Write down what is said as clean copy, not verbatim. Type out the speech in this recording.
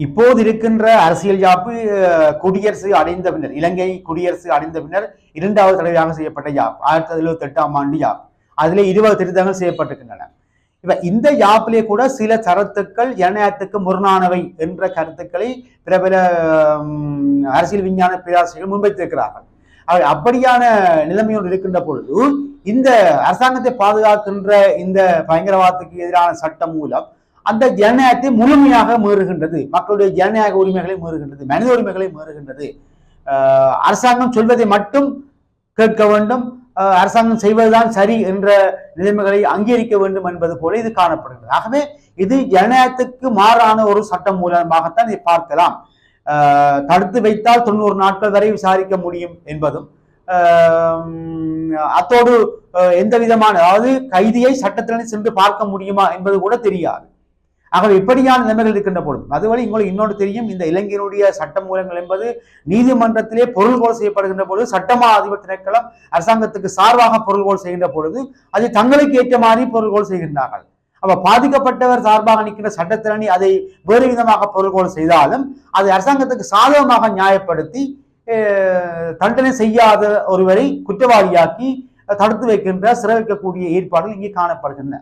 இப்போது இருக்கின்ற அரசியல் யாப்பு குடியரசு அடைந்த பின்னர், இலங்கை குடியரசு அடைந்த பின்னர் இரண்டாவது தடவையாக செய்யப்பட்ட யாப் 1978 யாப். அதிலே 20 திருத்தங்கள் செய்யப்பட்டிருக்கின்றன. இப்ப இந்த யாப்பிலே கூட சில கருத்துக்கள் ஜனநாயகத்துக்கு முரணானவை என்ற கருத்துக்களை பிரபல அரசியல் விஞ்ஞான பேராசிரியர்கள் முன்வைத்திருக்கிறார்கள். அப்படியான நிலைமையோடு இருக்கின்ற பொழுது இந்த அரசாங்கத்தை பாதுகாக்கின்ற இந்த பயங்கரவாதத்துக்கு எதிரான சட்டம் மூலம் அந்த ஜனநாயகத்தை முழுமையாக மீறுகின்றது, மக்களுடைய ஜனநாயக உரிமைகளை மீறுகின்றது, மனித உரிமைகளை மீறுகின்றது. அரசாங்கம் சொல்வதை மட்டும் கேட்க வேண்டும், அரசாங்கம் செய்வதுதான் சரி என்ற நிலைமைகளை அங்கீகரிக்க வேண்டும் என்பது போல இது காணப்படுகிறது. ஆகவே இது ஜனநாயகத்துக்கு மாறான ஒரு சட்டம் மூலமாகத்தான் இதை பார்க்கலாம். தடுத்து வைத்தால் 90 நாட்கள் வரை விசாரிக்க முடியும் என்பதும், அத்தோடு எந்த விதமான, அதாவது கைதியை சட்டத்திலே சென்று பார்க்க முடியுமா என்பது கூட தெரியாது. ஆகவே இப்படியான நிலைமைகள் இருக்கின்ற பொழுது, அதுவரை உங்களுக்கு இன்னொன்று தெரியும், இந்த இலங்கையினுடைய சட்ட மூலங்கள் என்பது நீதிமன்றத்திலே பொருள்கோள் செய்யப்படுகின்ற பொழுது சட்டமா அதிபர் திணைக்களம் அரசாங்கத்துக்கு சார்பாக பொருள்கோள் செய்கின்ற பொழுது அதை தங்களுக்கு ஏற்ற மாதிரி பொருள்கோள் செய்கின்றார்கள். அப்ப பாதிக்கப்பட்டவர் சார்பாக நிற்கின்ற சட்டத்திரணி அதை வேறு விதமாக பொருள்கோள் செய்தாலும் அதை அரசாங்கத்துக்கு சாதகமாக நியாயப்படுத்தி தண்டனை செய்யாத ஒருவரை குற்றவாளியாக்கி தடுத்து வைக்கின்ற, சிறை வைக்கக்கூடிய ஏற்பாடுகள் இங்கே காணப்படுகின்றன.